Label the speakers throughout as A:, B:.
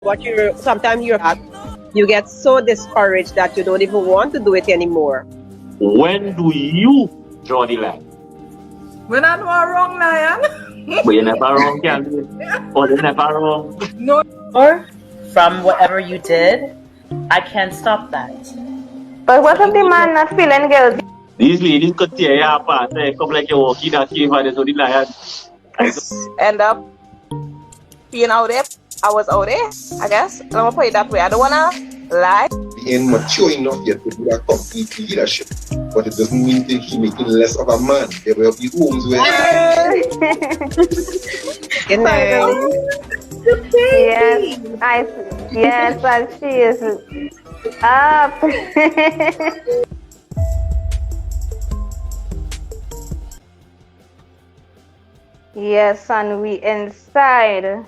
A: what you're sometimes you're at, you get so discouraged that you don't even want to do it anymore.
B: When do you draw the line?
C: When I know I'm wrong, Lion.
B: But you're never wrong, Calvin. Or you're never wrong.
C: No.
D: Or from whatever you did, I can't stop that.
E: But what if the man not feeling guilty?
B: These ladies could tear you apart. Come like you're walking a cave and there's only lion.
F: End up being out there. I was out there, I guess. I'm gonna put it that way. I don't wanna lie.
G: Being mature enough yet to do that complete leadership, but it doesn't mean that he's making less of a man. There will be homes where
A: Good night.
E: Yes, and she is up. Yes, and we inside.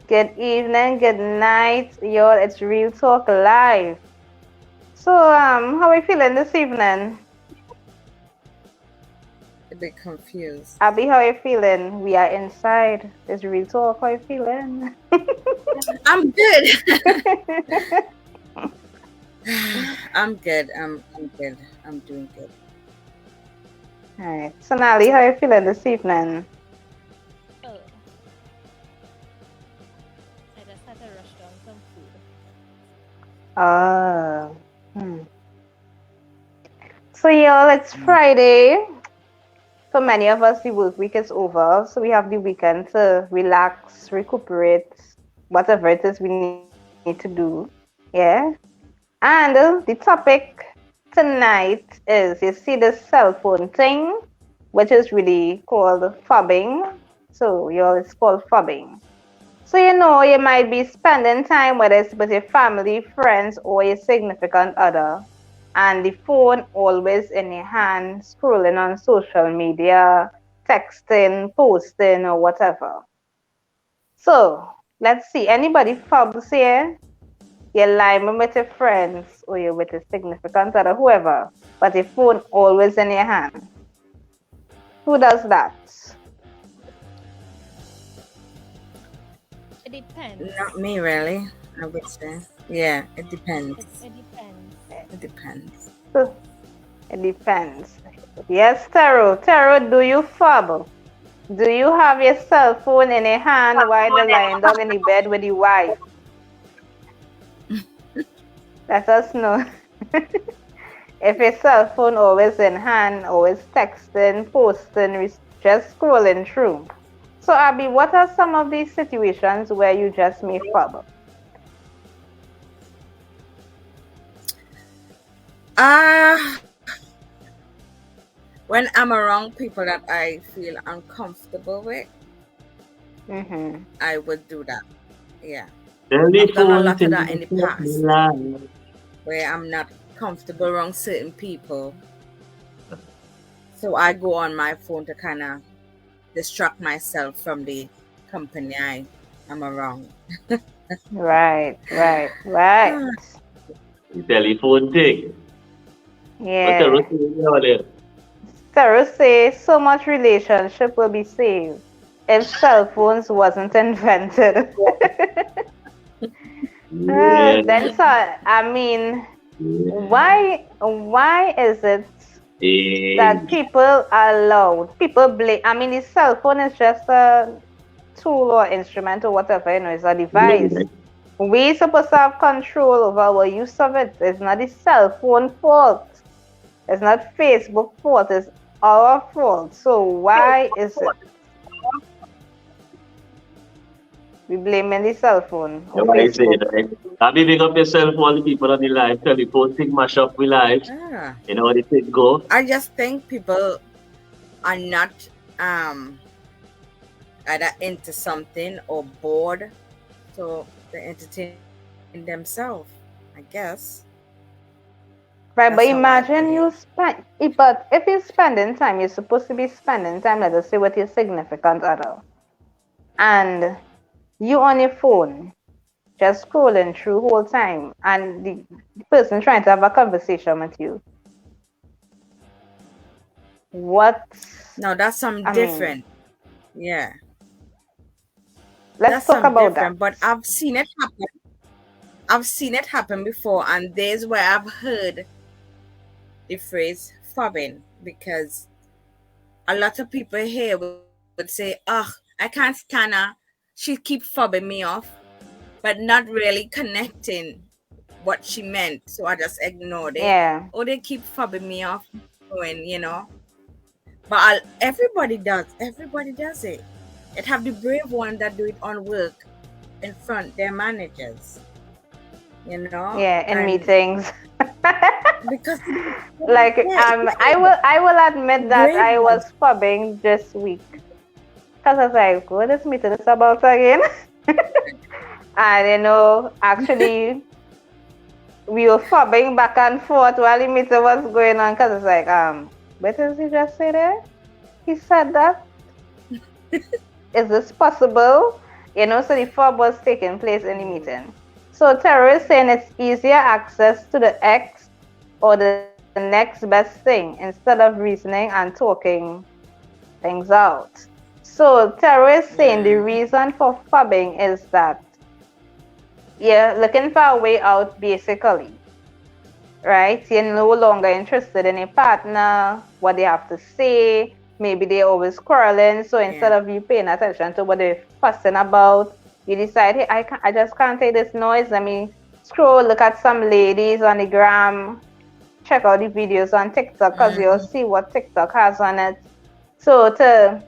E: Good evening, good night, y'all. It's Real Talk Live. So, how are you feeling this evening?
C: A bit confused.
E: Abby, how are you feeling? We are inside. It's Real Talk. How are you feeling?
C: I'm good. I'm good. I'm good. I'm doing good.
E: All right. Sonali, how are you feeling this evening?
H: I just had to rush down some food.
E: So, y'all, it's Friday. For many of us, the work week is over. So we have the weekend to relax, recuperate, whatever it is we need to do. Yeah. And the topic tonight is, you see the cell phone thing, which is really called fobbing. So, y'all, it's called fobbing. So, you might be spending time, whether it's with your family, friends, or your significant other, and the phone always in your hand, scrolling on social media, texting, posting, or whatever. So, let's see. Anybody fobs here? You're lying with your friends, or you're with a significant other, whoever, but the phone always in your hand. Who does that?
H: It depends.
C: Not me, really. I would say. Yeah, it depends.
H: It depends.
C: It depends.
E: It depends. Yes, Taro. Taro, do you fob? Do you have your cell phone in your hand while you're lying down in the bed with your wife? Let us know. If your cell phone always in hand, always texting, posting, just scrolling through. So, Abby, what are some of these situations where you just may fob?
C: When I'm around people that I feel uncomfortable with, I would do that. Yeah. I've done a lot of that in the past, where I'm not comfortable around certain people. So I go on my phone to kind of distract myself from the company I am around.
E: Right.
B: The telephone thing.
E: Yeah. Sarah says so much relationship will be saved if cell phones wasn't invented. Then, so I mean, why is it that people are allowed? People blame. I mean, the cell phone is just a tool or instrument or whatever. It's a device. We're supposed to have control over our use of it. It's not the cell phone fault. It's not Facebook fault. It's our fault. So why is it we blaming the cell phone?
B: I be big up yourself, all the people on the live, telephone thing mash up with life. You know what it is go?
C: I just think people are not either into something or bored, so they entertain themselves, I guess.
E: Right, but imagine you spend, but if you're spending time, you're supposed to be spending time, let us say, with your significant other. And you on your phone, just scrolling through the whole time, and the person trying to have a conversation with you. What?
C: No, that's something different. Yeah.
E: Let's talk about that.
C: But I've seen it happen. I've seen it happen before, and there's where I've heard the phrase fobbing, because a lot of people here would say, "Oh, I can't stand her. She keep fobbing me off," but not really connecting what she meant. So I just ignored it.
E: Yeah.
C: Or they keep fobbing me off, when. But everybody does. Everybody does it. It have the brave one that do it on work in front their managers.
E: Yeah, in
C: and
E: meetings.
C: because
E: Like I will admit that
C: brave
E: I
C: one.
E: was fubbing this week. Cause I was like, what is meeting is about again? And actually we were fubbing back and forth while the meeting was going on, cause it's like, what did he just say there? He said that. Is this possible? So the fob was taking place in the meeting. So Tara is saying it's easier access to the X or the next best thing instead of reasoning and talking things out. So Tara is saying the reason for fobbing is that you're looking for a way out, basically. Right? You're no longer interested in a partner, what they have to say. Maybe they're always quarreling. So instead of you paying attention to what they're fussing about, you decide, hey, I just can't take this noise. Let me scroll, look at some ladies on the gram, check out the videos on TikTok, because you'll see what TikTok has on it. So to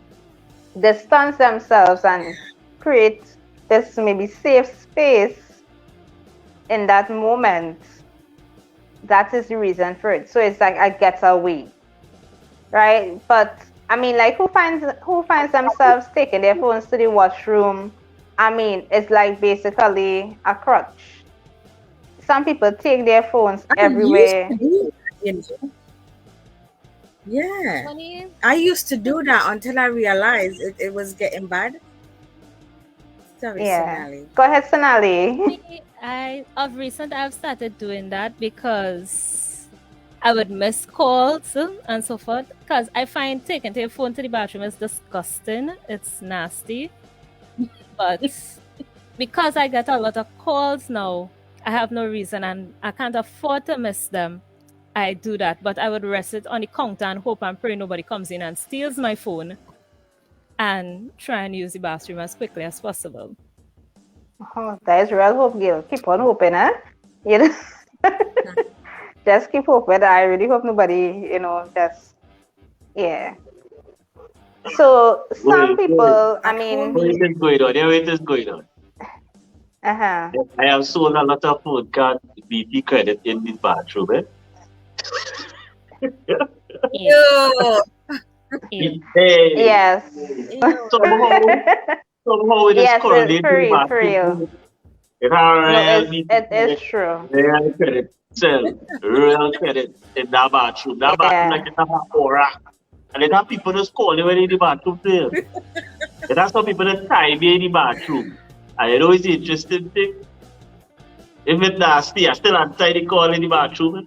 E: distance themselves and create this maybe safe space in that moment, that is the reason for it. So it's like I get away, right? But I mean, like, who finds themselves taking their phones to the washroom? I mean, it's like basically a crutch. Some people take their phones everywhere.
C: Yeah, I used to do that until I realized it was getting bad. Sorry, Sonali.
E: Go ahead, Sonali.
H: Of recent, I've started doing that because I would miss calls and so forth. Because I find taking your phone to the bathroom is disgusting. It's nasty. But because I get a lot of calls now, I have no reason and I can't afford to miss them. I do that, but I would rest it on the counter and hope and pray nobody comes in and steals my phone, and try and use the bathroom as quickly as possible.
E: Oh, that is real hope, Gil. Keep on hoping, huh? Just keep hoping. I really hope nobody, just, yeah. So some people, I mean,
B: what is going on? Yeah, what is going on? I have sold a lot of phone card BT credit in this bathroom, eh?
E: Yes.
B: Somehow it is correlated
E: for real,
B: to
E: for real. It is true.
B: Real credit, real credit in that bathroom. That bathroom like it have an aura. And it have people just calling when in the bathroom there. It has some people that time in the bathroom. And you know it's interesting thing. If it's nasty, I still answer the call in the bathroom.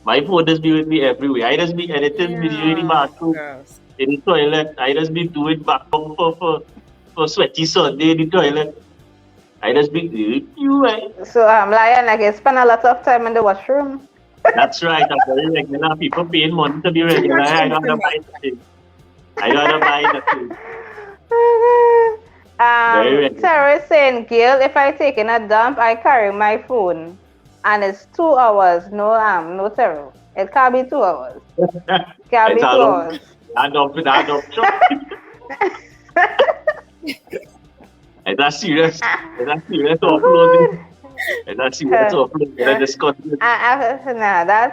B: My phone just be with me everywhere. I just be editing video in the bathroom, in the toilet. I just be doing back up for sweaty Sunday in the toilet. I just be doing you right.
E: So Lion, like, you spend a lot of time in the washroom.
B: That's right. I'm very regular. People paying money to be regular. I don't have to buy nothing. I don't have to buy nothing.
E: Sarah is saying, Gail, if I take in a dump, I carry my phone. And it's 2 hours. No Sarah. It can't be 2 hours. It can't be 2 hours.
B: That's serious. That's serious offloading. That's serious offloading.
E: That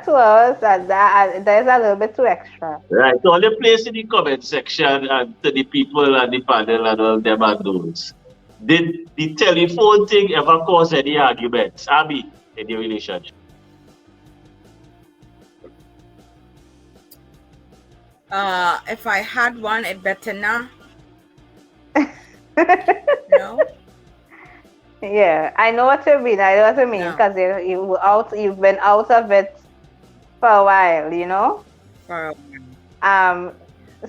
E: 2 hours, that is a little bit too extra.
B: Right. So all the place in the comment section and to the people and the panel and all them and those. Did the telephone thing ever cause any arguments, Abby, in your relationship?
C: If I had one, it better not. No.
E: Yeah, I know what you mean. Because you've been out of it for a while, you know.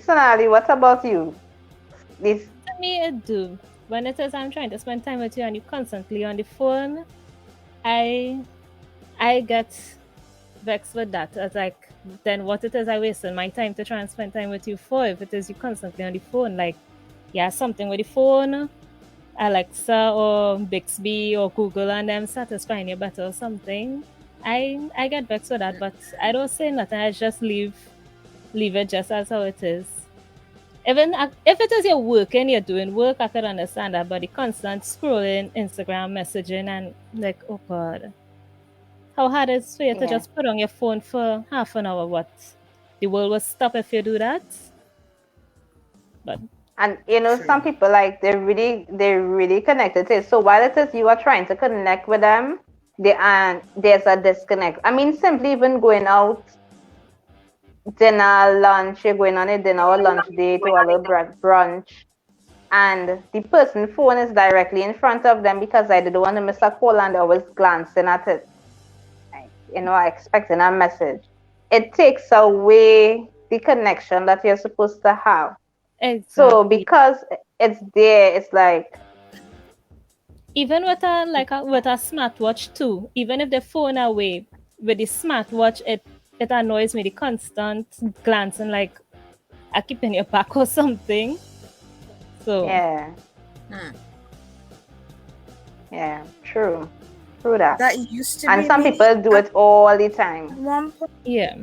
E: Sonali, what about you?
H: I mean, I do. when it is I'm trying to spend time with you and you constantly on the phone, I get vexed with that. It's like, then what it is I wasting my time to try and spend time with you for if it is you constantly on the phone? Like, yeah, something with the phone, Alexa or Bixby or Google and them satisfying you better or something. I get vexed with that, but I don't say nothing. I just leave it just as how it is. Even if it is you're working, you're doing work, I could understand that. But the constant scrolling, Instagram messaging, and like, oh God, how hard is it for you to just put on your phone for half an hour? What? The world will stop if you do that. But
E: and you know, some people like they're really connected to it. So while it is you are trying to connect with them, there's a disconnect. I mean, simply even going out, dinner, lunch, you're going on a dinner or lunch date or a little brunch, and the person's phone is directly in front of them because I didn't want to miss a call and I was glancing at it. You know, expecting a message. It takes away the connection that you're supposed to have.
H: exactly.
E: So because it's there, it's like
H: even with a smartwatch too. Even if the phone away, with the smartwatch, it annoys me, the constant glancing, like I keep in your back or something. So
E: yeah, yeah, true that.
C: That used to
E: And
C: be
E: some
C: me
E: people do it all the time.
C: at one point.
H: yeah.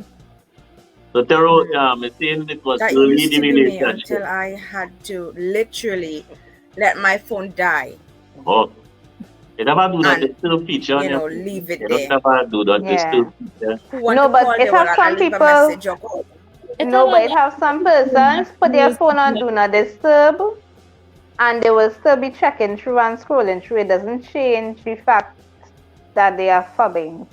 B: So Tero, saying it was
C: That
B: early
C: used
B: in
C: to
B: the
C: be me
B: relationship.
C: until I had to literally let my phone die.
B: Oh, you never do that.
C: And,
B: It's still a feature.
C: you know, leave it
B: You
C: there.
B: don't never do that. It's
E: Yeah.
B: still a feature.
C: Who want
E: No,
C: to
E: but
C: call,
E: it
C: they will
E: has some
C: leave a
E: people.
C: message or call.
E: No, but it have some persons put their phone on do not disturb, and they will still be checking through and scrolling through. It doesn't change the fact that they are fubbing.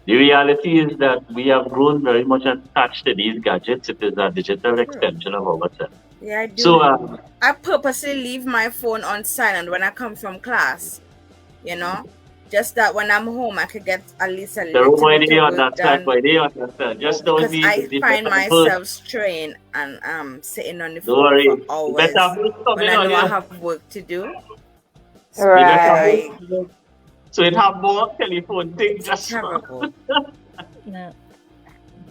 B: The reality is that we have grown very much attached to these gadgets. It is a digital extension of ourselves.
C: Yeah, I do.
B: So,
C: I purposely leave my phone on silent when I come from class. You know, just that when I'm home, I could get at least a little bit of work done.
B: they understand. Just don't
C: Because
B: need
C: I
B: to
C: find myself strained and sitting on the phone for hours when I know I have work to do.
E: Right.
B: So it have more telephone things.
C: It's terrible.
H: No.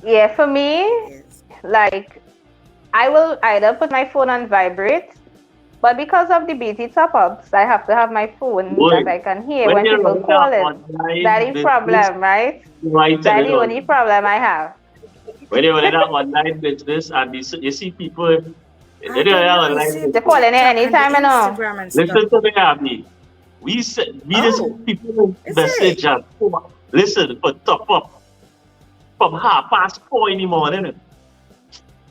E: Yeah, for me, like I will either put my phone on vibrate, but because of the BT top-ups, I have to have my phone that I can hear when people call it. That's the problem, right? That's the only problem I have.
B: When you're in that online business and you see people,
E: they're calling it anytime, you know.
B: Listen to me, Abby. We just people message and listen for top up from 4:30 in the morning.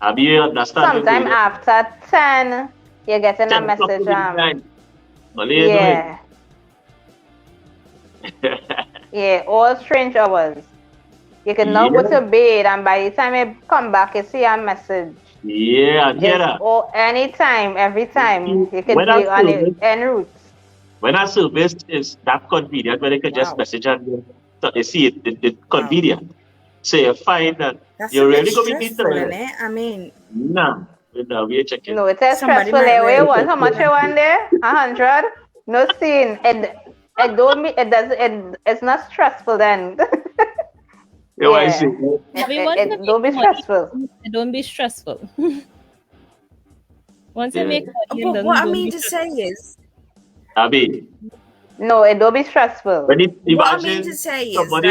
B: Abby, you understand?
E: Sometime after 10, you're getting a message. Yeah. Yeah, all strange hours. You can now go to bed, and by the time you come back, you see a message.
B: Yeah, I hear that.
E: Anytime, every time. You can be on it en route.
B: When a service is that convenient, where they can just message and you see it's convenient. So you find that you're really going to be
C: stressful, I mean,
B: no, we're checking.
E: No, it's stressful. How much you want there? 100? No scene. It's not stressful then.
H: Don't
E: be stressful.
H: Don't be stressful. Once you make
C: money, what I mean to say is,
B: Abby.
E: No, it don't be stressful.
C: What I mean to say is, like,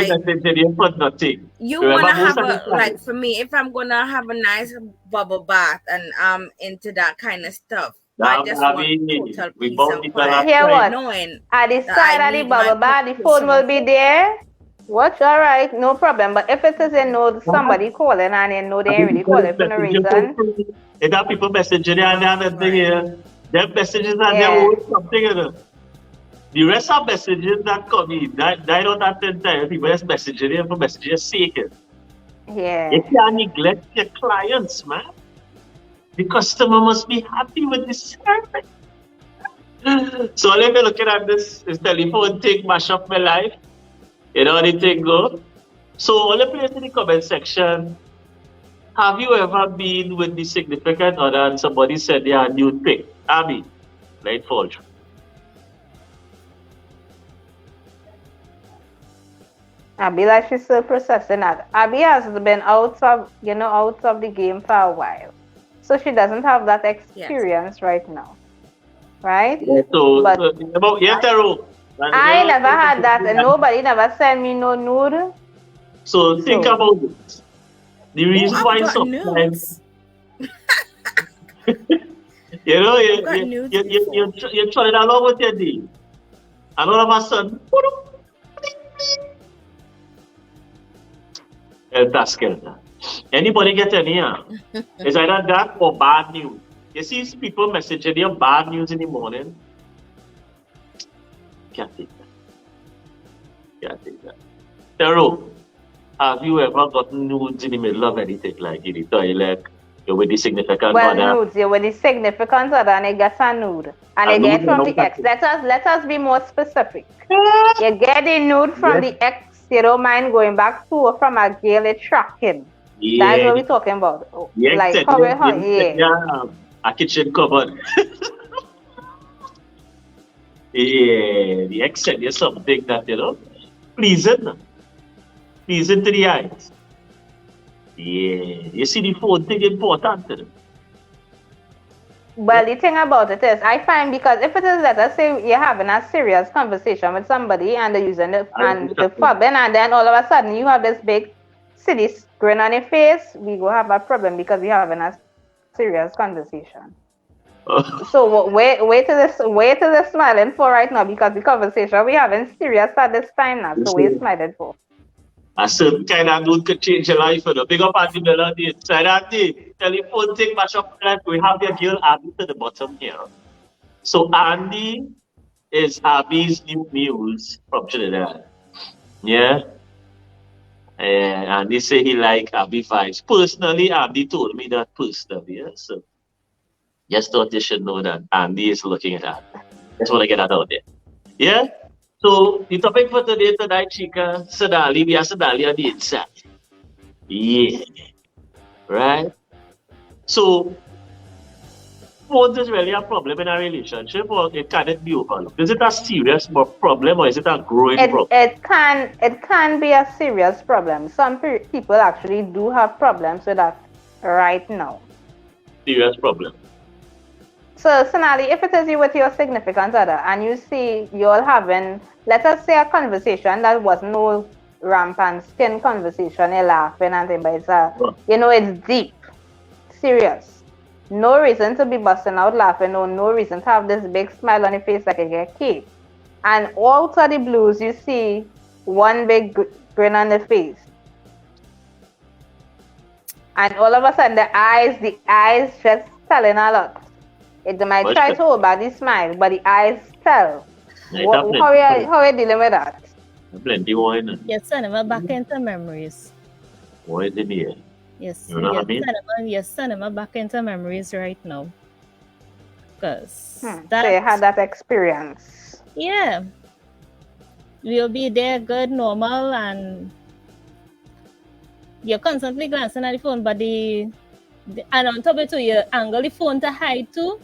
C: you wanna have like for me, if I'm gonna have a nice bubble bath and I'm into that kind of stuff, I just want total peace and quiet.
E: Hear what?
C: Knowing
E: at the side of the bubble bath, the phone will be there. Watch, all right, no problem. But if it is somebody calling and you know they ain't really calling for no reason.
B: If that people messaging and their messages and their something. The rest of messages that come in, that don't attend time. People just messaging you for messages' sake.
E: Yeah.
B: You can't neglect your clients, man. The customer must be happy with the service. So let me looking at this telephone thing mash up my life. You know how the thing go? So all the place in the comment section, have you ever been with the significant other and somebody said they are new thing? Abby, let it fall through.
E: Abby, like she's still processing that. Abby has been out of the game for a while, so she doesn't have that experience right now, right?
B: Yeah, so,
E: But
B: about Taro.
E: I never had that, and nobody never sent me no nude.
B: So think
E: So
B: about it. The
C: Oh,
B: reason
C: I've
B: why
C: got
B: sometimes,
C: nudes.
B: you know,
C: I've got nudes before.
B: you turn it along with your day. And all of a sudden, helter skelter. Anybody get any? It's either that or bad news. You see people messaging you bad news in the morning. Can't take that. Can't take that. Taro, have you ever gotten nudes in the middle of anything, like in the toilet, you're with the significant
E: well,
B: other?
E: nudes. You're with the significant other, and they get a nude, and
B: A
E: they get
B: nude,
E: it
B: you
E: from
B: know,
E: the ex. Let us be more specific. You get the nude from
B: Yes.
E: the ex. You don't mind going back to or from a girl it's tracking. That's
B: Yeah,
E: what we're talking about.
B: the
E: Like
B: extent,
E: how
B: yeah,
E: it, how, yeah.
B: a kitchen cupboard. Yeah, the extent is something that, pleasing, pleasing to the eyes. Yeah, you see the phone thing important to them.
E: Well, the thing about it is, I find because if it is, let us say, you're having a serious conversation with somebody and they're using it and the fobbing, and then all of a sudden you have this big silly grin on your face, we go have a problem because we're having a serious conversation. So wait till the smiling for right now because the conversation we having serious at this time now. So we're smiling for.
B: A certain kind of dude could change your life, Big up at the melody inside that day. Telephone thing, mash up life. We have your girl Abby to the bottom here. So Andy is Abby's new muse from Trinidad. Yeah. And they say he like Abby vibes. Personally, Abby told me that personally. Yeah? So just thought you should know that Andy is looking at that. Just want to get that out there. Yeah? So the topic for today tonight, Chica, Sadali, we are Sadali on the inside. Yeah. Right? So phones is really a problem in a relationship or it can it be overlooked? Is it a serious problem or is it a growing problem?
E: It can be a serious problem. Some people actually do have problems with that right now.
B: Serious problem.
E: So, Sonali, if it is you with your significant other and you see you're having, let us say, a conversation that was no rampant skin conversation, you're laughing and things, but it's deep, serious. No reason to be busting out laughing or no reason to have this big smile on your face like a kid. And out of the blues, you see one big grin on the face. And all of a sudden, the eyes just telling a lot. It might try to hold back the smile, but the eyes tell. How are you dealing with that?
B: Plenty more in it.
H: Yes, cinema back into memories.
B: More in the air.
H: Yes,
B: You know what I mean?
H: cinema back into memories right now. Because
E: so you had that experience.
H: Yeah. We'll be there good, normal, and you're constantly glancing at the phone, but and on top of it, you angle the phone to hide too.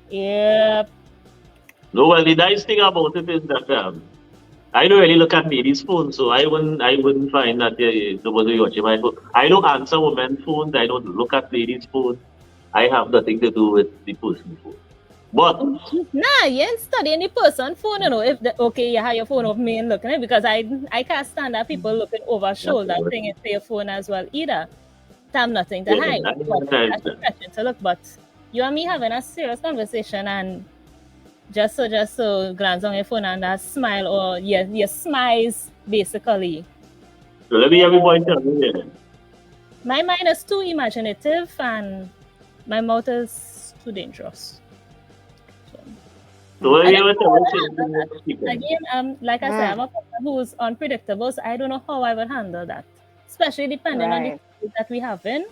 H: Yeah.
B: No, well, the nice thing about it is that I don't really look at ladies' phones, so I wouldn't find that nobody watching my phone. I don't answer women's phones. I don't look at ladies' phones. I have nothing to do with the person's phone. But
H: nah, you ain't studying the person's phone, If you have your phone off me and looking at it, because I can't stand that people looking over shoulder thing into your phone as well either. I have nothing to hide. To look, but you and me having a serious conversation and just so glance on your phone and that smile or your smiles basically.
B: So let me have a point of view.
H: My mind is too imaginative and my mouth is too dangerous.
B: So
H: again, like I said, I'm a person who's unpredictable, so I don't know how I would handle that. Especially depending on the topic that we have in.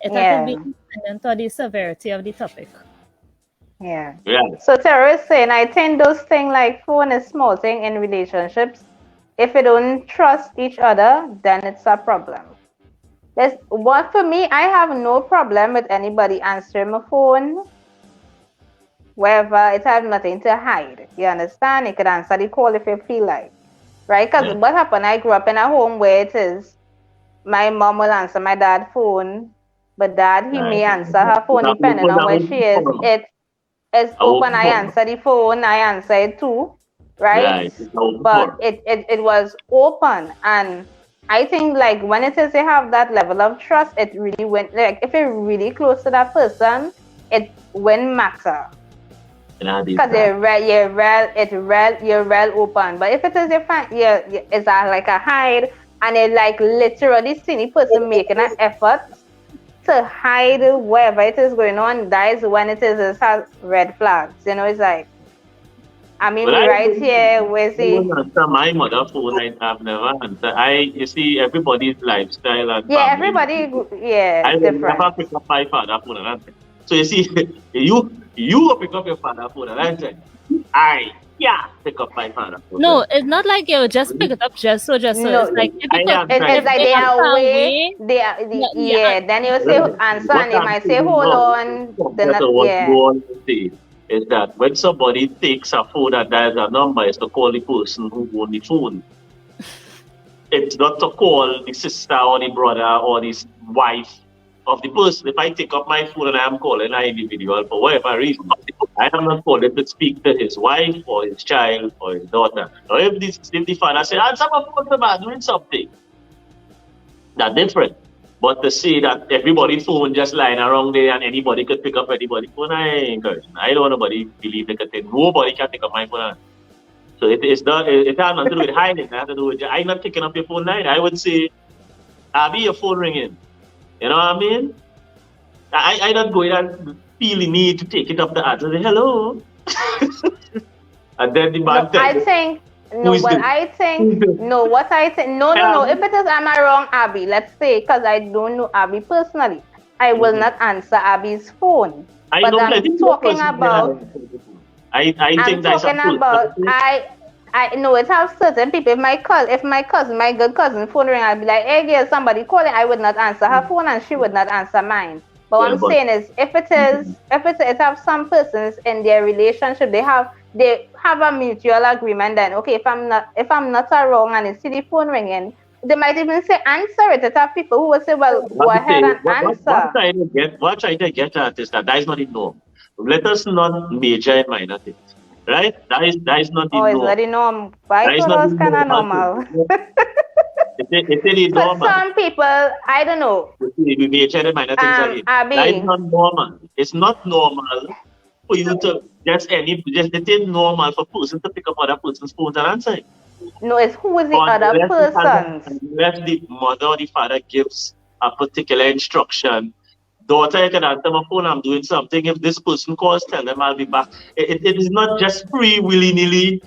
H: It will be dependent on the severity of the topic.
E: Yeah. So Tara is saying, I think those things like phone is small thing in relationships. If you don't trust each other, then it's a problem. For me, I have no problem with anybody answering my phone. Wherever it has nothing to hide. You understand? You can answer the call if you feel like. right? Because what happened, I grew up in a home where it is my mom will answer my dad's phone, but dad, he may answer her phone depending on where she is. It's open. I answer the phone, I answer it too, right? But it was open. And I think like when it is they have that level of trust, it really went like if you're really close to that person, it wouldn't matter. Because you're real open. But if it is it's like a hide and it like literally see the person making an effort to hide whatever it is going on, that is when it has red flags. You know, it's like I mean we right here where's
B: I won't answer my mother phone. I've never answered. You see everybody's lifestyle and family.
E: Everybody
B: I will
E: different.
B: never pick up my father phone and answer. So you see, you will pick up your father phone and answer. Pick up my father phone.
H: No, it's not like you just pick it up just so.
E: No,
H: it's like if
E: it's like they are away. Then you say answer and they might say hold on.
B: Is that when somebody takes a phone and dials a number, is to call the person who owns the phone. It's not to call the sister or the brother or the wife of the person. If I take up my phone and I am calling an individual for whatever reason, I am not calling to speak to his wife or his child or his daughter. Or if the father says, answer my phone to man doing something, that's different. But to say that everybody's phone just lying around there and anybody could pick up anybody's phone, I ain't encouraging. I don't want nobody believe they can take. Nobody can pick up my phone. So it has nothing to do with hiding. It has to do with I'm not picking up your phone line. I would say, Abby, your phone ringing. You know what I mean? I don't go in and feel the need to take it up the answer. Say, hello. And then the man
E: No. If it is I'm wrong, Abby, let's say, because I don't know Abby personally, I will not answer Abby's phone. But I'm talking about. I know it has certain people. If my good cousin phone ring, I'd be like, hey girl, somebody calling. I would not answer her phone and she would not answer mine. But what I'm saying is if it have some persons in their relationship, they have a mutual agreement, then okay, if I'm not wrong and it's the phone ringing, they might even say answer it. It have people who will say, well, go ahead and answer.
B: What trying to get at is that is not the norm. Let us not major in minor things. Right? That is not the norm.
E: It's not the norm. I thought it was kind of normal.
B: But
E: some people, I don't know.
B: We major in minor things. That is not normal. It's not normal for you to it ain't normal for a person to pick up other person's phones and answer it.
E: No, it's who is the other person.
B: Unless the mother or the father gives a particular instruction. Daughter, you can answer my phone, I'm doing something. If this person calls, tell them I'll be back. It is not just free willy-nilly.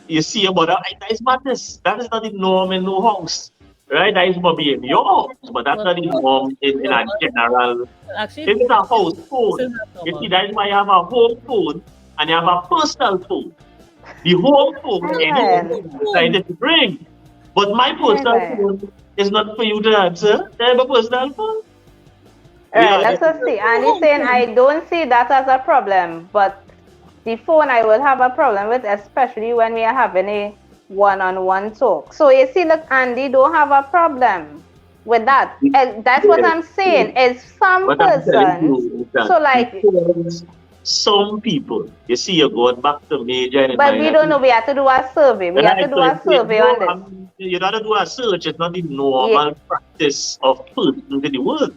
B: You see your mother, that is madness. That is not the norm in no house. Right? That is maybe in your house, but that's not the norm in a general. Actually, it's a house phone. You see, that is why you have a home phone and you have a personal phone. The home phone, anyone decided to bring. But my personal phone is not for you to answer. I have a personal phone.
E: Let's just see. And he's saying I don't see that as a problem, but the phone I will have a problem with, especially when we are having a one-on-one talk. So you see, look, Andy don't have a problem with that. And that's what I'm saying. Is some person. So like
B: some people, you see, you're going back to major.
E: But we don't know. We have to do a survey. We have to do a survey on this.
B: You don't have to do a search. It's not the normal practice of persons in the world.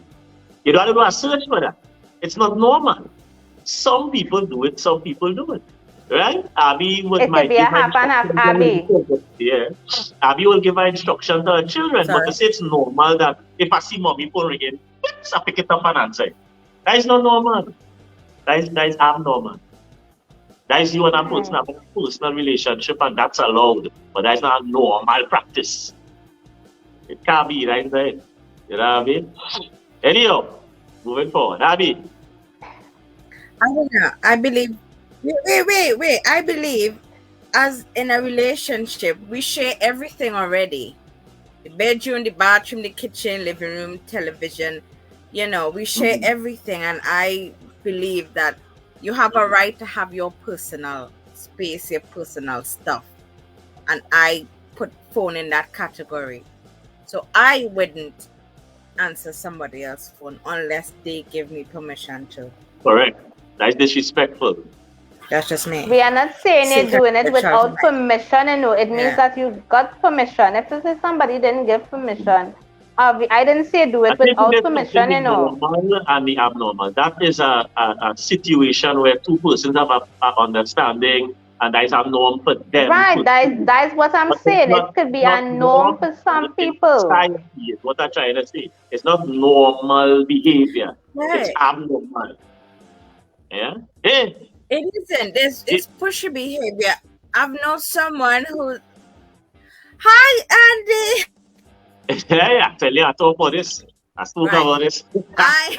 B: You don't have to do a search for that. It's not normal. Some people do it, some people do it. Right? Abby would
E: might be a half and half, Abby.
B: Yeah. Abby will give her instruction to her children, but to say it's normal that if I see mommy phone ringing, I pick it up and answer it. That is not normal. That is abnormal. That is you and a person have a personal relationship and that's allowed. But that is not a normal practice. It can't be, right? You know what I mean? Anyhow, moving forward. Abby.
C: I don't know. I believe. Wait. I believe as in a relationship, we share everything already. The bedroom, the bathroom, the kitchen, living room, television. You know, we share everything. And I believe that you have a right to have your personal space, your personal stuff. And I put phone in that category. So I wouldn't answer somebody else's phone unless they give me permission to.
B: Correct. That's disrespectful.
C: That's just me.
E: We are not saying you're doing it without
C: Right.
E: permission, It means that you got permission. If you say somebody didn't give permission, I didn't say do it without permission,
B: The normal and the abnormal. That is a situation where two persons have a understanding, and that is a norm for them.
E: Right, that's what I'm saying. It could be a norm for some people.
B: Society is what I'm trying to say. It's not normal behavior.
C: Right.
B: It's abnormal. Yeah? Hey.
C: It isn't. It's pushy behavior. I've known someone who, hi, Andy.
B: Yeah, actually, I talk about this. I spoke about this. I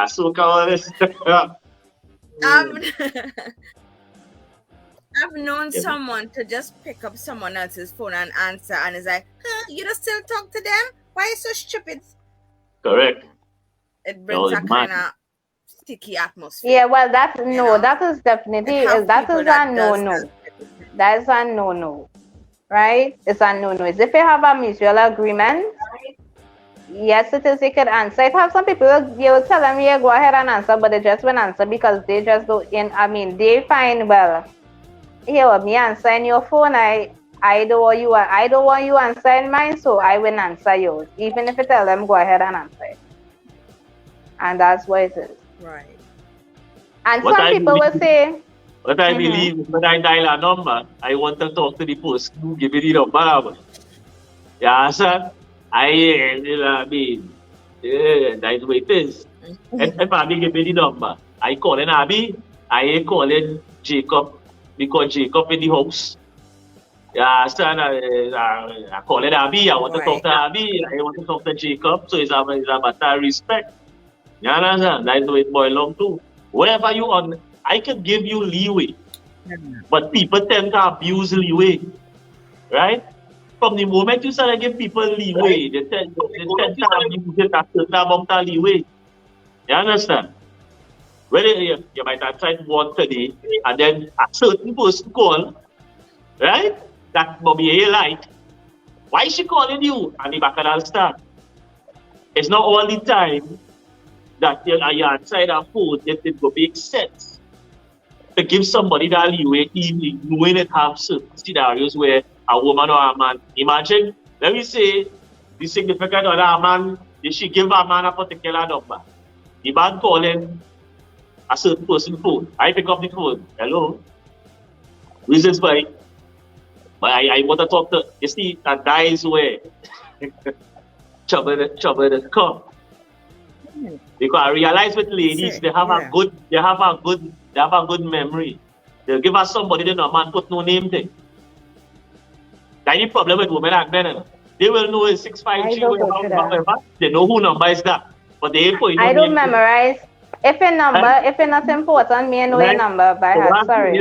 B: spoke about this.
C: I've known someone to just pick up someone else's phone and answer, and it's like, you don't still talk to them? Why are you so stupid?
B: Correct.
C: It brings a kind of sticky atmosphere.
E: Yeah, well, that is definitely that is a no-no. That is a no-no, right? It's a no-no. It's if you have a mutual agreement. Yes, it is. You could answer. I have some people, you will tell them, yeah, go ahead and answer, but they just won't answer because they just don't. They find, well, here, me answering your phone. I don't want you answering mine, so I will answer yours, even if you tell them go ahead and answer it. And that's what it is.
C: Right.
E: And some people will say.
B: But I believe when I dial a number, I want to talk to the person who give me the number. Yeah, sir. That's the way it is. If Abby give me the number, I call in Abby, I ain't calling Jacob because Jacob in the house. Yeah, son, I call it Abby, I want to talk to Abby, I want to talk to Jacob, so it's a matter of respect. You understand? That's the way it boils down to. Wherever you on, I can give you leeway, but people tend to abuse leeway, right? From the moment you start to give people leeway, they tend to abuse it a certain amount of leeway. You understand? Whether you might have tried one today, and then a certain person call, right? That Bobby A like, why is she calling you? And the bacchanal start. It's not all the time that you're outside a phone, it will make sense to give somebody that leeway, even knowing it have certain scenarios where a woman or a man, imagine, let me say, the significant other a man, she give a man a particular number. The man calling a certain person phone. I pick up the phone. Hello? Reasons why. But I want to talk to, you see, that is where trouble come. Because I realize with ladies, they have a good memory. They'll give us somebody they know man put no name thing. That's the problem with women and men. They will know it's 653 whatever. They know who number is that. But they ain't put no
E: I don't
B: name
E: memorize. If a number, if it's not important, me I know a number by heart. Sorry.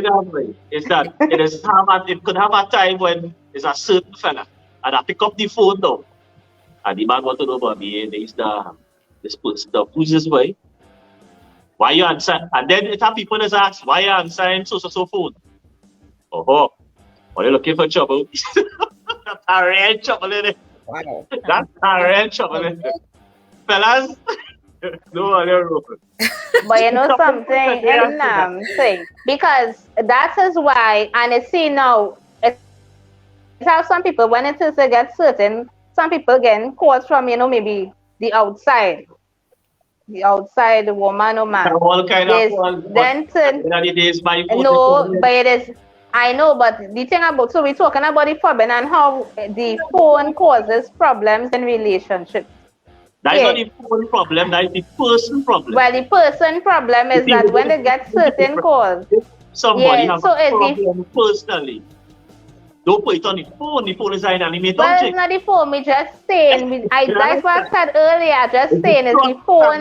B: It's that it could have a time when it's a certain fella and I pick up the phone though. And the man want to know about me, there's this person, who's this way? Why you answer? And then it have people that ask, why you answering so phone? Oh, are you looking for trouble? That's a real trouble in it.
C: Wow.
B: That's a real trouble in it. Fellas, no other rule.
E: But you know something, say, because that is why, and you see now, it have some people, when it is to get certain, some people getting calls from, maybe the outside woman or man.
B: All kind of calls.
E: Then but it is, I know, but the thing about, so we're talking about the phone and how the phone causes problems in relationships.
B: That's not the phone problem, that's the person problem.
E: Well, the person problem is that when they get certain calls,
B: somebody has a problem personally. Don't put it on the phone is an animated
E: well,
B: object.
E: it's not the phone, we just saying, that's what I said earlier, just saying it's the phone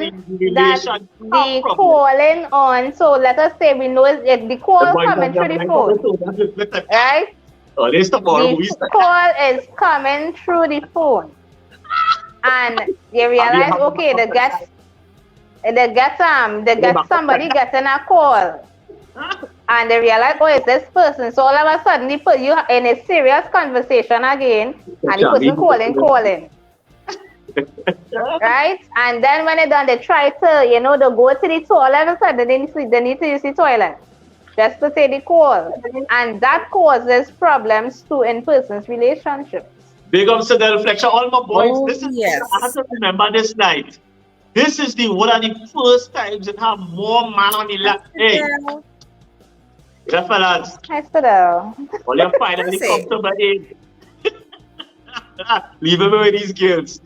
E: that the calling on, so let us say we know it's the call coming through the phone, right? The call is coming through the phone. And you realize, okay, they get somebody getting a call. and they realize, oh, it's this person. So all of a sudden, they put you in a serious conversation again, and the person calling. Right? And then when they're done, they try to, they go to the toilet. All of a sudden, they need to use the toilet just to say the call. And that causes problems to in-person's relationships.
B: Big ups to the reflection. All my boys, I have to remember this night. This is one of the first times that have more man on the lap. Hey, yeah, fellas.
E: Nice to know.
B: All you finally come to my aid. Leave him with these girls.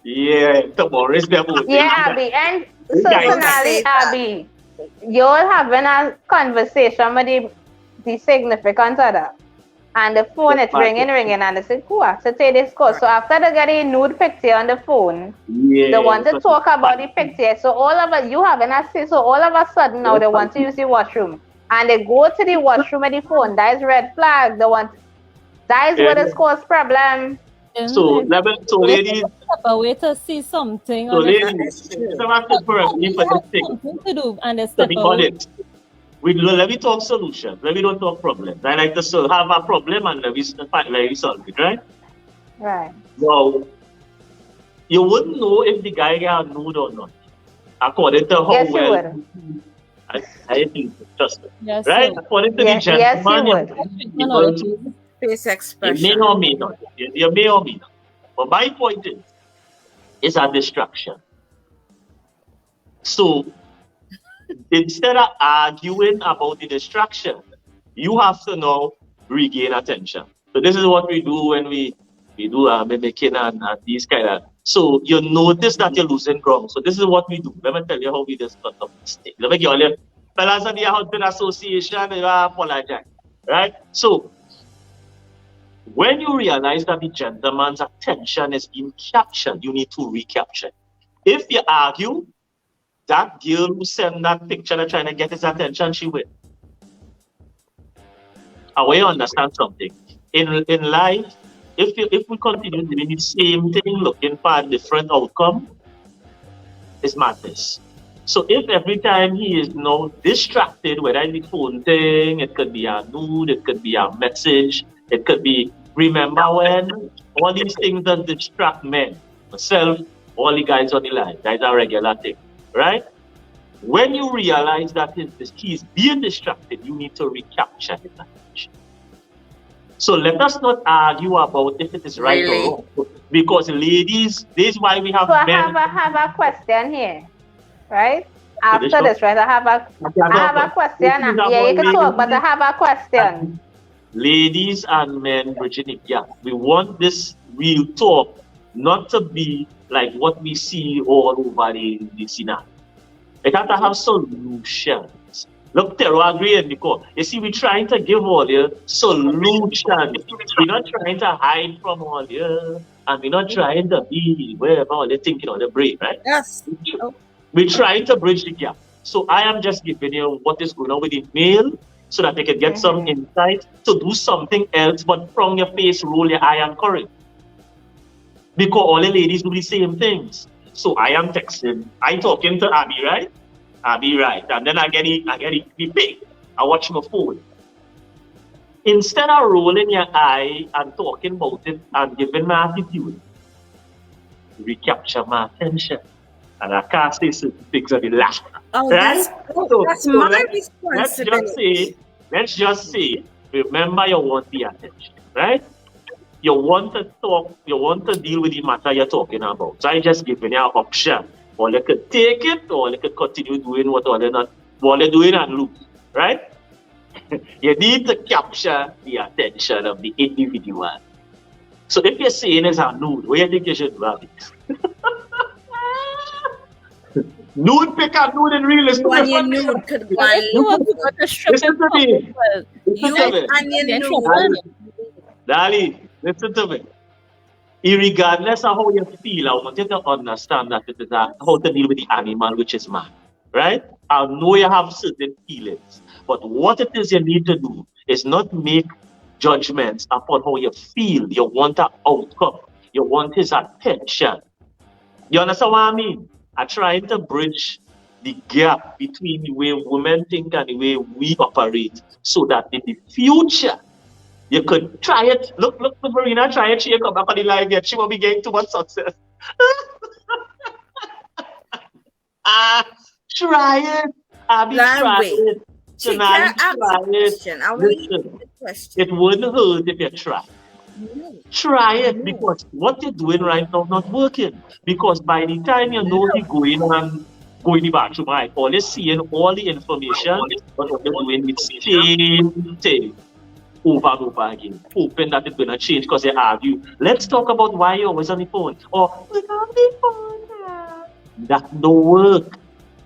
B: Yeah, tomorrow is the mood.
E: Yeah, Abby. And certainly, Abby, you're having a conversation with the significant other. And the phone is ringing, and they say, cool, so take this call. So after they get a nude picture on the phone, they want to talk about the picture. So all of it, you having a say, so all of a sudden now they want to use the washroom. And they go to the washroom with the phone. That is red flag. That is what is cause problem.
B: So ladies,
H: a way to see something.
B: So ladies,
H: something to do, and they step away.
B: Let me talk solutions. Let me don't talk problems. I like to have a problem and let me solve it, right?
E: Right.
B: Now, you wouldn't know if the guy got nude or not, according to how well. I think just
H: yes,
B: right.
H: Sir.
B: According to the gentleman,
C: face expression.
B: You may or may not. You may or may not. But my point is, it's a distraction. So instead of arguing about the distraction, you have to now regain attention. So this is what we do when we do mimicking and these kind of. So you notice that you're losing ground. So this is what we do. Let me tell you how we discuss the mistake. Let me give you fellas on the Husband Association, you apologize. Right? So when you realize that the gentleman's attention is being captured, you need to recapture. If you argue, that girl who sent that picture and trying to get his attention, she will. I want you to understand something. In life, if we continue doing the same thing, looking for a different outcome, it's madness. So if every time he is now distracted, whether it's the phone thing, it could be a nude, it could be a message, it could be, remember when all these things that distract men, myself, all the guys on the line, that's a regular thing, right? When you realize that he's being distracted, you need to recapture his attention. So let us not argue about if it is right or wrong. Because ladies, this is why we have men.
E: I have a question here, right? After this, right? I have a question. Yeah, you can talk, but I have a question.
B: Ladies and men, Virginia, we want this real talk not to be like what we see all over the scenario. It has to have solutions. Look, Tero agree because you see, we're trying to give all the solutions. We're not trying to hide from all the, and we're not trying to be wherever all the thinking on the brain, right?
C: Yes.
B: We're trying to bridge the gap. So I am just giving you what is going on with the male so that they can get some insight to do something else, but from your face, roll your eye and courage. Because all the ladies do the same things. So I am texting, I talking to Abby, right? Abby, right. And then I get the ping. I watch my phone. Instead of rolling your eye and talking about it and giving my attitude, recapture my attention. And I can't say certain things on the laugh.
C: Oh,
B: right?
C: That's my responsibility.
B: Let's just say, remember you want the attention, right? You want to talk, you want to deal with the matter you're talking about. So I just giving you an option. Or they could take it, or they could continue doing what they're doing and lose, right? You need to capture the attention of the individual. So if you're saying it's a nude, what do you think you should do about it? Nude pick and nude in real estate.
C: When you nude could
B: listen to me. Dali, listen to me. Regardless of how you feel, I want you to understand that it is how to deal with the animal, which is man. Right? I know you have certain feelings, but what it is you need to do is not make judgments upon how you feel. You want an outcome. You want his attention. You understand what I mean? I'm trying to bridge the gap between the way women think and the way we operate, so that in the future you could try it. Look, Marina, try it. She come back on the line yet. She will be getting too much success. Try it. Abby, try it. Sonali, try it. Listen, it wouldn't hurt if you try. Try it, because what you're doing right now is not working. Because by the time you know you're going in the bathroom, right, all you're seeing all the information, but what you're doing is same thing over and over again, hoping that it's going to change because they argue. Let's talk about why you're always on the phone. Or, we're on the phone now. That don't work.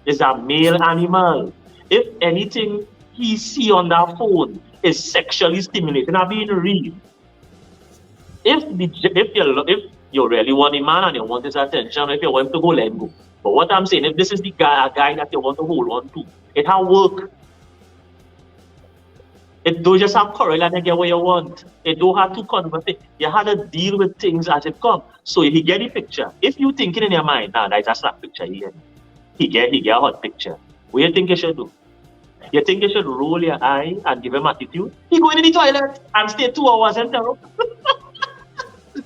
B: It's a male animal. If anything he see on that phone is sexually stimulating, I'm being real. If you really want a man and you want his attention, if you want to go, let him go. But what I'm saying, if this is a guy that you want to hold on to, it will work. It don't just have quarrel and you get what you want. It don't have to conversate. You have to deal with things as it comes. So if you get the picture, if you thinking in your mind, that's a slap picture here. He get a hot picture. What do you think you should do? You think you should roll your eye and give him attitude? He go in the toilet and stay 2 hours and tell him.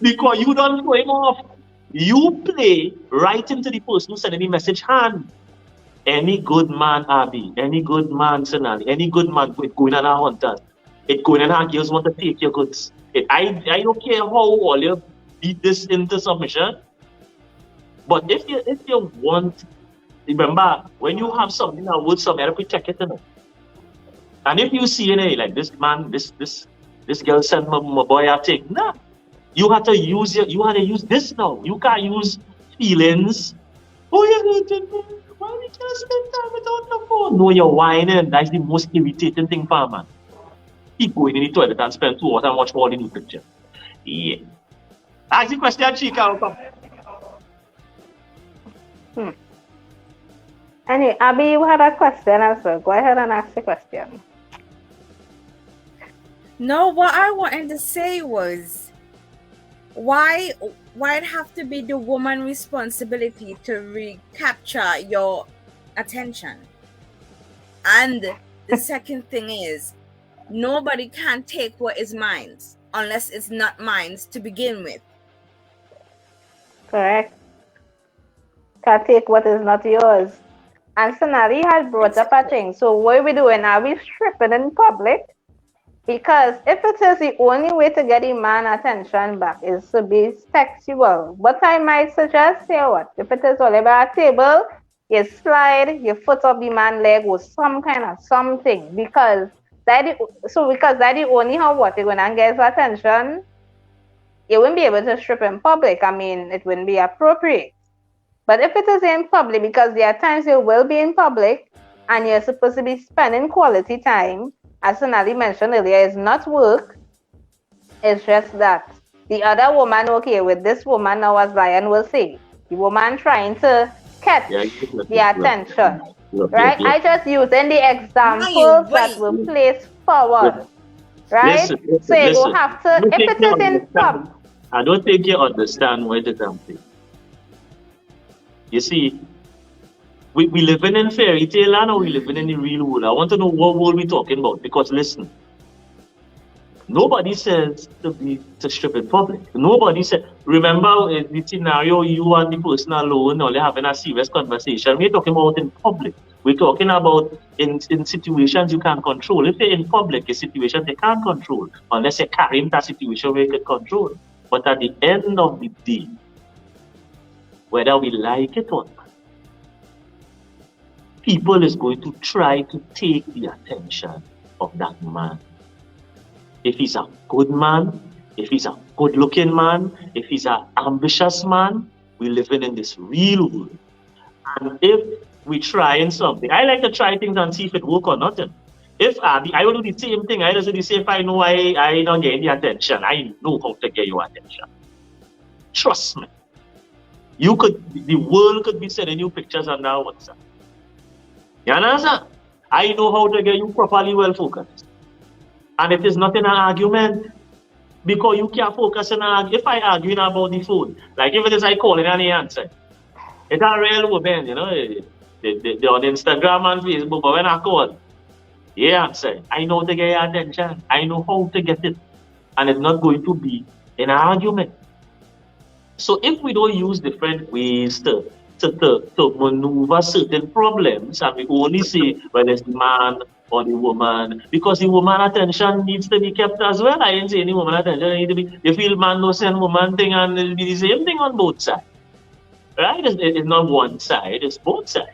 B: Because you don't throw him off. You play right into the person who sending the message hand. Any good man, Abby, any good man, Sonali, any good man going on a hunter, it going on a girls want to take your goods. I don't care how all you beat this into submission. But if you want, remember, when you have something that worth something, you have to protect it. And if you see like this man, this girl sent my boy a thing, nah. You have to use this now. You can't use feelings. Oh, yeah, why we can't spend time without the phone? No, you're whining. That's the most irritating thing for a man. Keep going in the toilet and spend 2 hours and watch all the new picture. Yeah. Ask the question, Chica.
E: Anyway, Abby, you had a question as well. Go ahead and ask the question.
C: No, what I wanted to say was, why it have to be the woman's responsibility to recapture your attention? And the second thing is, nobody can take what is mine unless it's not mine to begin with.
E: Correct. Can take what is not yours. And Sonali had brought up a thing. So what are we doing? Are we stripping in public? Because if it is the only way to get a man attention back is to be sexual, what I might suggest, say what? If it is all about a table, you slide your foot up the man's leg with some kind of something. Because that the only how what you're gonna get his attention, you wouldn't be able to strip in public. I mean, it wouldn't be appropriate. But if it is in public, because there are times you will be in public and you're supposed to be spending quality time, as Sonali mentioned earlier, it's not work. It's just that the other woman, okay, with this woman now, as Ryan will say, the woman trying to catch the attention. Right? I just using the examples that were placed forward. Right? So you don't have to, if it is in public.
B: I don't think you understand what it is. You see, we living in fairy tale land or we living in the real world? I want to know what world we're talking about. Because listen, nobody says to strip in public. Nobody said, remember the scenario, you and the person alone or having a serious conversation. We're talking about in public. We're talking about in situations you can't control. If you're in public, a situation they can't control unless you're carrying that situation where you can control. But at the end of the day, whether we like it or not, people is going to try to take the attention of that man. If he's a good man, if he's a good-looking man, if he's an ambitious man, we're living in this real world. And if we're trying something, I like to try things and see if it works or not. If I will do the same thing, I will do the same if I know I don't get the attention. I know how to get your attention. Trust me. The world could be sending you pictures on now WhatsApp. You understand? I know how to get you properly well focused. And it is not in an argument. Because you can't focus on if I arguing about the phone, like if it is I calling and he answer. It's a real woman, you know. They're on Instagram and Facebook, but when I call, yeah, answer. I know to get your attention. I know how to get it. And it's not going to be an argument. So if we don't use different ways to maneuver certain problems, and we only say whether it's the man or the woman, because the woman attention needs to be kept as well. I didn't say any woman attention needs to be. You feel man no send woman thing, and it'll be the same thing on both sides. Right? It's not one side, it's both sides.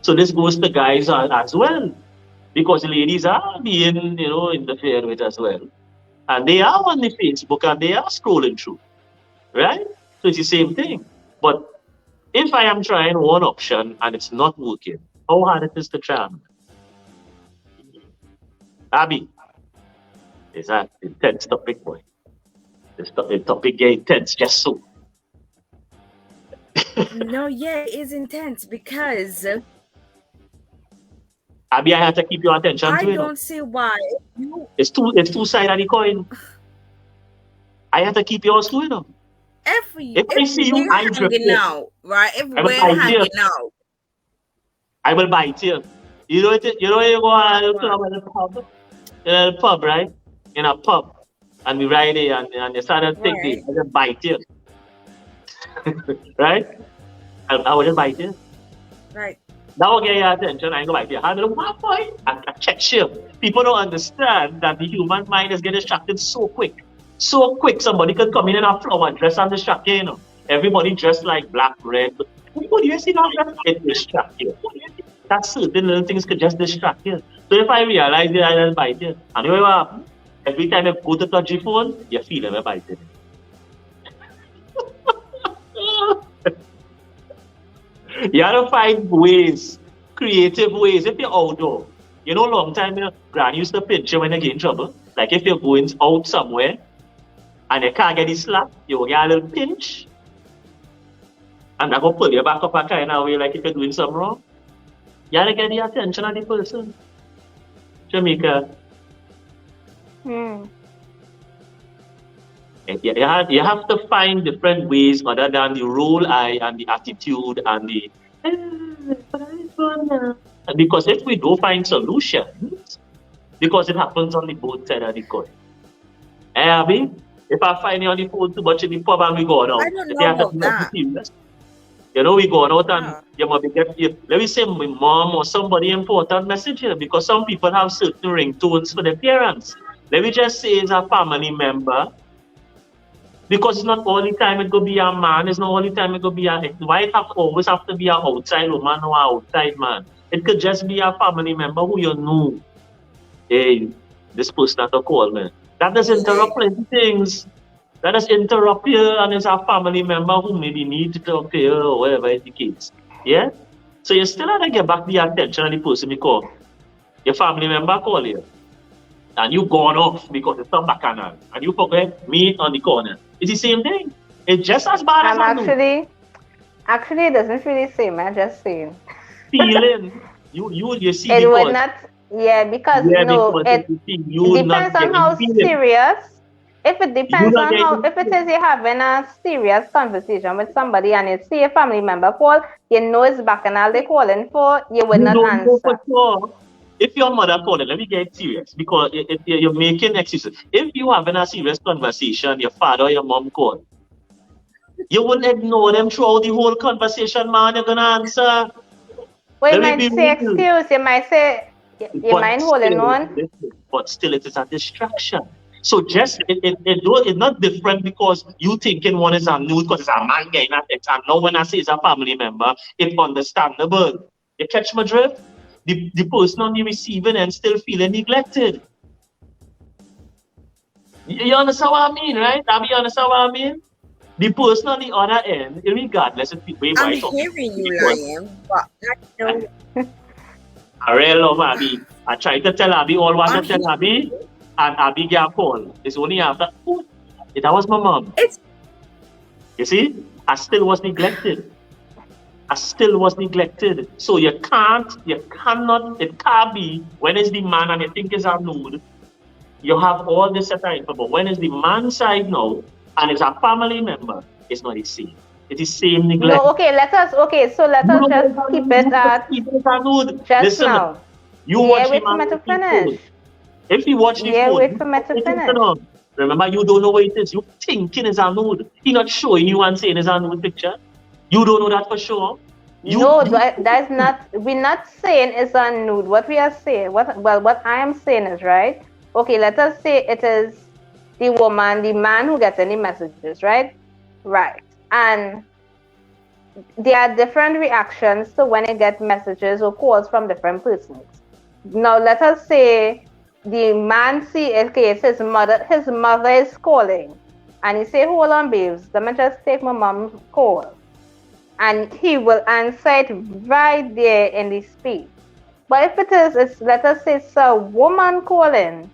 B: So this goes to guys as well. Because ladies are being, interfered with as well. And they are on the Facebook and they are scrolling through. Right? So it's the same thing. But if I am trying one option and it's not working, how hard it is to try? Abby, is that intense topic, boy? The topic get intense just so.
C: No, yeah, it is intense because
B: Abby, I have to keep your attention
C: I
B: to it.
C: don't see why.
B: It's two sides of the coin. I have to keep yours to it. If I see you, I
C: hanging now, right? If we're hanging out,
B: I will bite you. You know you go to a pub, right? In a pub, and we ride it, and you start to take it, I just bite you. Right? I will just bite you.
C: Right.
B: That will get your attention. I go back there. I check shift. People don't understand that the human mind is getting distracted so quick. So quick, somebody can come in a flower dress and distract you. Everybody dressed like black, red. What do you see now? It distract you. That certain little things could just distract you. So if I realize it, I just bite you. And you know what happens? Every time you go to touch your phone, you feel them biting. You have to find ways, creative ways. If you're outdoor, long time, Granny used to pinch you when you get in trouble. Like if you're going out somewhere and you can't get the slap, you will get a little pinch. And that will pull you back up a kind of way, like if you're doing something wrong. You have to get the attention of the person. Jamaica. You have to find different ways other than the roll eye and the attitude and the because if we don't find solutions, because it happens on the both sides of the coin. Abby, if I find you on the phone too much in the pub and we go out,
C: I don't know about that.
B: We go out and you might be let me say my mom or somebody important message here, because some people have certain ringtones for their parents. Let me just say it's a family member. Because it's not all the time it could be a man, it's not all the time it could be why it always have to be an outside woman or an outside man? It could just be a family member who you know. Hey, this person has to call me. That does interrupt plenty things. That does interrupt you, and it's a family member who maybe need to talk to you or whatever is the case. Yeah? So you still have to get back the attention of the person you call. Your family member call you. And you gone off because it's some bacchanal. And you forget me on the corner. It's the same thing. It's just as bad as
E: actually it doesn't feel the same, I'm just saying.
B: Feeling. You see
E: it would not because it depends on how serious. If it depends on how if it is you're having a serious conversation with somebody and it's a family member call, you know it's bacchanal they're calling for, you would not answer.
B: For sure. If your mother called, let me get serious, because you're making excuses. If you having a serious conversation, your father or your mom called, you wouldn't ignore them throughout the whole conversation, man. You're gonna answer.
E: Well, you might say excuse, you might say you might holding on.
B: But still, it is a distraction. So just it's not different because you thinking one is a nude because it's a man getting at it. And now when I say it's a family member, it's understandable. You catch my drift? The person on the receiving end still feeling neglected. You understand what I mean, right? You understand what I mean? The person on the other end, regardless of people,
C: I'm hearing you, Liam, but I know.
B: I really love Abby. I tried to tell Abby all what I tell Abby, and Abby get a call. It's only after, that was my mom. You see? I still was neglected. So it can't be when it's the man and you think it's a nude, you have all this set of info. But when it's the man side now and it's a family member, it's not the same. It is same neglect.
E: No, okay, let us just keep it at just
B: Listen,
E: now.
B: you
E: Yeah,
B: watch
E: wait
B: him
E: for me
B: on
E: to
B: the phone.
E: finish.
B: If you watch the
E: Yeah,
B: phone,
E: wait for me to finish.
B: remember, you don't know what it is. You thinking it's a nude. He not showing you and saying it's a nude picture. You don't know that for sure.
E: No, that's not. We're not saying it's a nude. What we are saying, what I am saying is right. Okay, let us say it is the woman, the man who gets any messages, right? Right, and there are different reactions to when you get messages or calls from different persons. Now, let us say the man see, okay, it's his mother is calling, and he say, "Hold on, babes, let me just take my mom's call." And he will answer it right there in the speech. But if let us say it's a woman calling,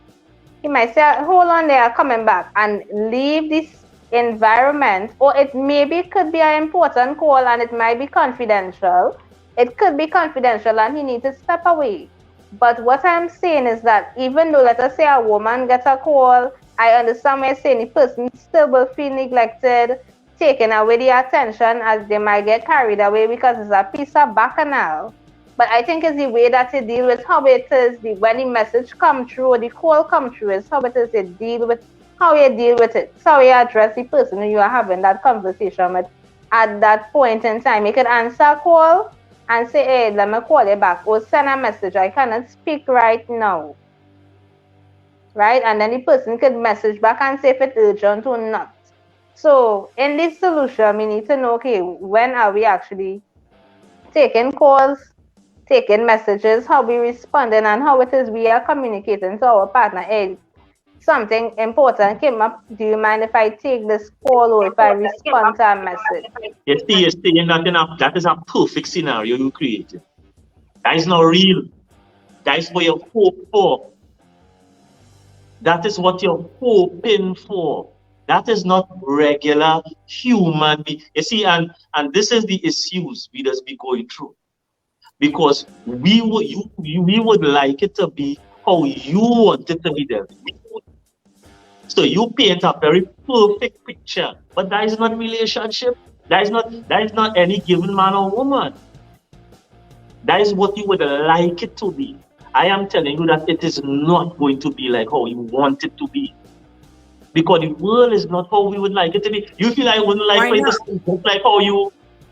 E: he might say, "Hold on there, coming back," and leave this environment. Or it maybe could be an important call and it might be confidential. It could be confidential and he needs to step away. But what I'm saying is that even though, let us say, a woman gets a call, I understand what you're saying, the person still will feel neglected, taking away the attention, as they might get carried away because it's a piece of bacchanal. But I think it's the way that you deal with how it is, when the message come through or the call come through, is how it is you deal with, how you deal with it. So how you address the person who you are having that conversation with at that point in time. You could answer a call and say, "Hey, let me call you back," or send a message, "I cannot speak right now." Right? And then the person could message back and say if it's urgent or not. So in this solution, we need to know, okay, when are we actually taking calls, taking messages, how we responding, and how it is we are communicating to our partner. Hey, something important came up. Do you mind if I take this call or if I respond to a message?
B: You see, you're saying that is a perfect scenario you created. That is not real. That is what you hope for. That is what you're hoping for. That is not regular human being. You see, and this is the issues we just be going through. Because we would like it to be how you want it to be there. So you paint a very perfect picture, but that is not relationship. That is not any given man or woman. That is what you would like it to be. I am telling you that it is not going to be like how you want it to be. Because the world is not how we would like it to be. You feel I wouldn't like for it to stay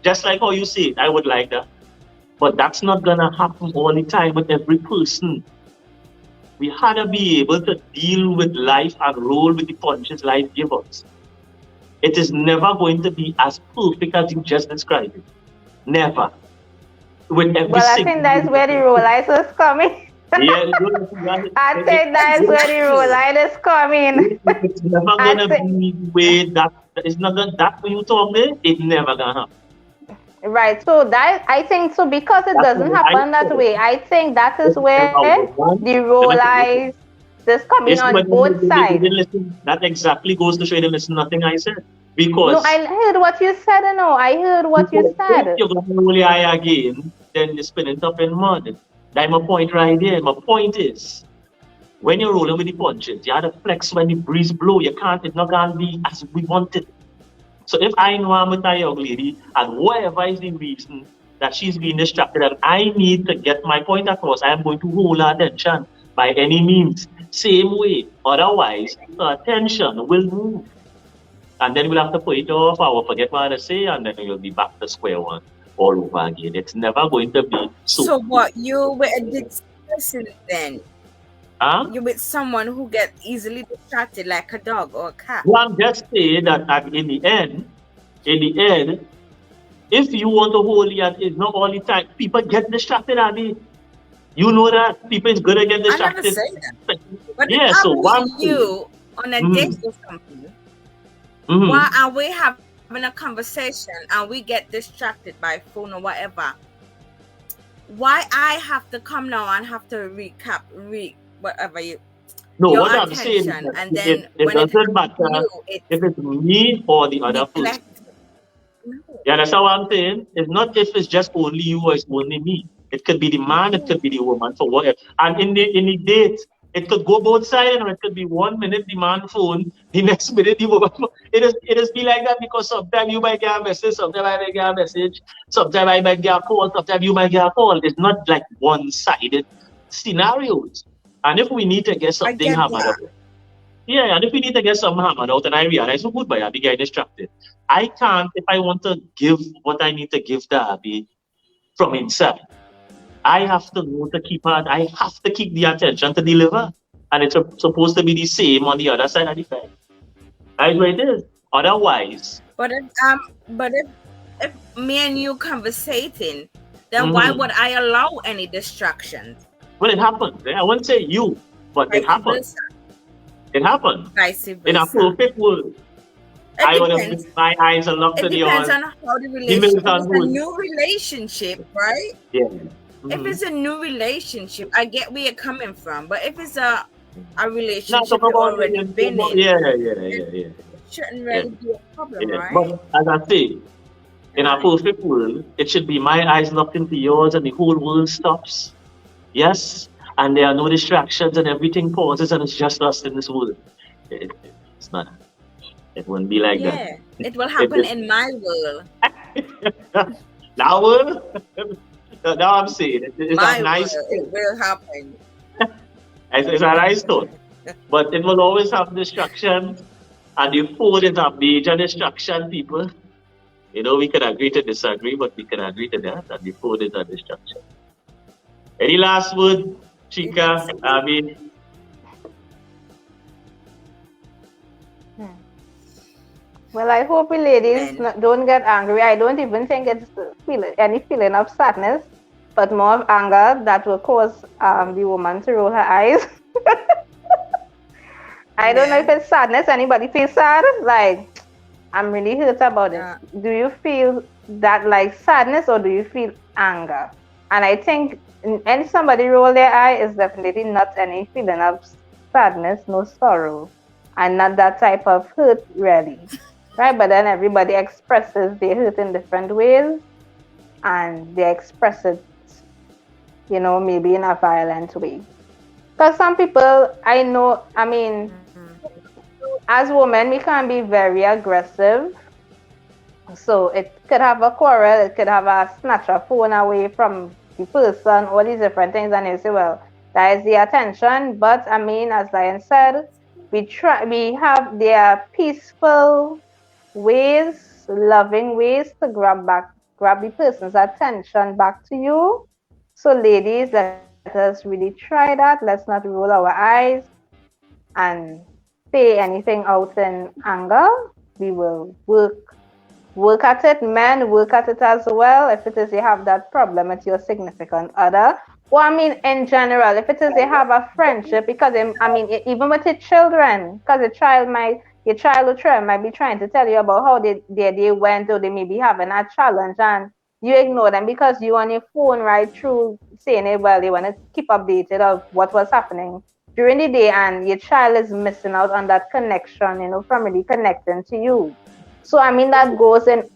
B: just like how you say it. I would like that. But that's not gonna happen all the time with every person. We had to be able to deal with life and roll with the punches life gives us. It is never going to be as perfect as you just described it. Never. With every
E: Well, I think that's where the role is coming.
B: Yeah,
E: I think that's where the role is coming.
B: It's never gonna be the way that it's not gonna that when you talk there, it's never gonna happen.
E: Right. So that I think so because it doesn't happen that way. I think that is where the role lies. This coming on both sides.
B: That exactly goes to show you didn't listen nothing I said. Because
E: no, I heard what you said. No, I heard what you said.
B: If you're gonna roll your eye again, then you're spinning up in mud. That's my point right there. My point is, when you're rolling with the punches, you have to flex when the breeze blow. You can't. It's not gonna be as we want it. So if I know I'm with a young lady, and whatever is the reason that she's being distracted, and I need to get my point across, I am going to hold her attention by any means. Same way. Otherwise, her attention will move. And then we'll have to put it off, I will forget what I say, and then we'll be back to square one all over again. It's never going to be so.
C: So what, you with this person then?
B: Huh?
C: You with someone who gets easily distracted like a dog or a cat?
B: Well, I'm just saying that in the end, if you want to hold it, it's not all the time. People get distracted, Abby. You know that people is gonna get distracted.
C: I never say that. But
B: yeah,
C: if
B: so
C: I'm with you on a date or something, while are we having a conversation and we get distracted by phone or whatever, why I have to come now and have to recap, whatever you.
B: No,
C: your
B: what I'm saying is
C: and then
B: it
C: when
B: doesn't matter if it's me or the other person. You understand what I'm saying? It's not if it's just only you or it's only me. It could be the man, it could be the woman, so whatever. And in the date, It could go both sides, and it could be 1 minute the man phone, the next minute the woman phone. It is be like that because sometimes you might get a message, sometimes I might get a message, sometimes I might get a call, sometimes you might get a call. It's not like one-sided scenarios. And if we need to get
C: I
B: something
C: get
B: hammered
C: that.
B: out, yeah, and if we need to get something hammered out, and I realize, oh, goodbye, I'll be getting distracted. I can't, if I want to give what I need to give to Abby from inside. I have to know to keep her, I have to keep the attention to deliver. And it's supposed to be the same on the other side of the fence. That's what it is. Otherwise,
C: But if me and you conversating, then why would I allow any distractions?
B: well, it happens. I wouldn't say you, but it happens. It happens.
C: Vice
B: In a
C: versa.
B: perfect world, I would have my eyes are locked
C: It
B: to the
C: depends
B: on
C: on how the
B: the
C: relationship. If
B: Milton
C: it's a
B: Woods.
C: new relationship, right?
B: Yeah.
C: If it's a new relationship, I get where you're coming from. But if it's a
B: Not
C: relationship
B: talk
C: you've
B: about
C: already been in,
B: yeah.
C: it shouldn't really be a problem,
B: Yeah.
C: right?
B: But as I say, in a perfect world, it should be my eyes locked into yours and the whole world stops. Yes? And there are no distractions and everything pauses and it's just us in this world. It's not. It wouldn't be like that.
C: Yeah, it will happen in my world.
B: Now, world? Now I'm saying it's
C: My
B: a nice
C: world, it will happen.
B: it's a nice thought. But it will always have distraction. And the phone is a major distraction, people. You know, we can agree to disagree, but we can agree to that the phone is a distraction. Any last word, Chica? I mean,
E: Well, I hope we ladies don't get angry. I don't even think it's any feeling of sadness, but more of anger that will cause the woman to roll her eyes. I don't know if it's sadness. Anybody feel sad? Like, I'm really hurt about it. Do you feel that like sadness or do you feel anger? And I think any somebody roll their eye is definitely not any feeling of sadness, no sorrow, and not that type of hurt really. Right? But then everybody expresses their hurt in different ways and they express it, you know, maybe in a violent way. Because some people, I know, I mean, as women, we can be very aggressive. So it could have a quarrel, it could have a snatch a phone away from the person, all these different things. And you say, well, that is the attention. But I mean, as Lion said, we have their peaceful ways, loving ways to grab the person's attention back to you. So ladies, let us really try that. Let's not roll our eyes and say anything out in anger. We will work at it. Men, work at it as well. If it is you have that problem with your significant other, well, I mean, in general, if it is they have a friendship, because I mean, even with your children, because your child or child might be trying to tell you about how their day went, or they may be having a challenge, and you ignore them because you on your phone right through saying, well, you want to keep updated of what was happening during the day, and your child is missing out on that connection, you know, from really connecting to you. So, I mean, that goes in,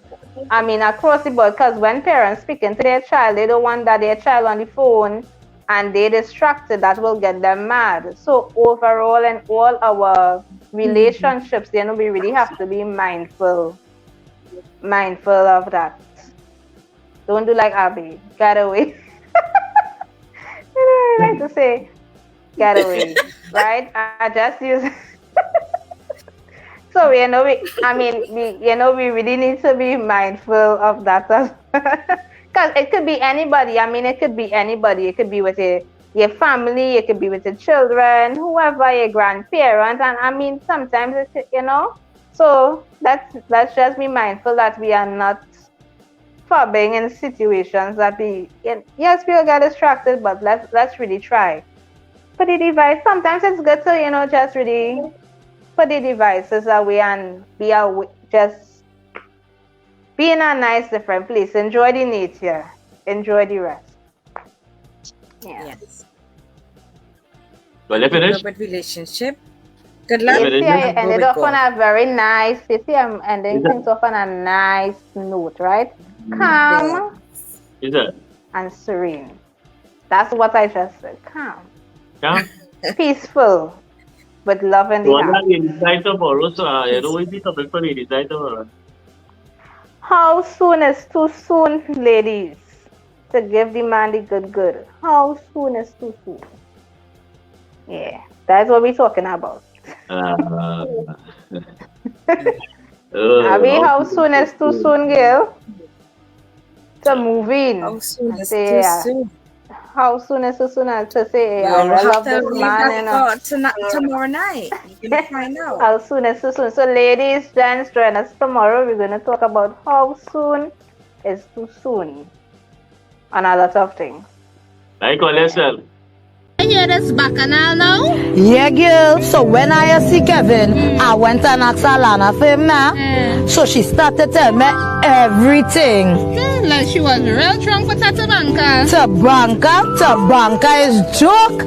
E: I mean, across the board, because when parents speaking to their child, they don't want that their child on the phone and they're distracted, that will get them mad. So overall, in all our relationships, you know, we really have to be mindful of that. Don't do like Abby, get away. I like to say, get away, right? I just use. So we really need to be mindful of that, because it could be anybody. I mean, it could be anybody. It could be with your family. It could be with your children, whoever, your grandparents, and I mean, sometimes it's, you know. So let's just be mindful that we are not fubbing in situations that yes, we'll get distracted, but let's really try. Put the device. Sometimes it's good to, you know, just really put the devices away and just be in a nice different place. Enjoy the nature. Enjoy the rest. Yeah.
C: Yes.
B: Well, you finished?
C: Good relationship. Good luck.
E: You see, I ended off on a very nice. You see, I'm ending things off on a nice note, right? Calm
B: and
E: serene. That's what I just said. Calm.
B: Yeah.
E: peaceful, with love in the
B: So, I'm
E: heart.
B: not ladies' night tomorrow, so I don't want to be something for ladies' night tomorrow.
E: How soon is too soon, ladies, to give the man the good? How soon is too soon? Yeah, that's what we're talking about.
B: Uh,
E: Abby, how
B: okay.
E: soon is too soon, girl? To move in
C: How soon
E: and
C: is
E: say,
C: too soon?
E: how soon is too soon to say,
C: We
E: I
C: all have
E: love
C: to
E: this
C: leave
E: man,
C: that thought tomorrow night. You can find out.
E: How soon is too soon? So, ladies, gents, join us tomorrow. We're going to talk about how soon is too soon and a lot of things.
B: Like call yourself.
H: I hear this bacchanal now.
I: Yeah, girl. So when I see Kevin, I went and asked Alana for him now. So she started telling me everything.
H: Like she was real drunk for Tata Banka.
I: To Banka is joke.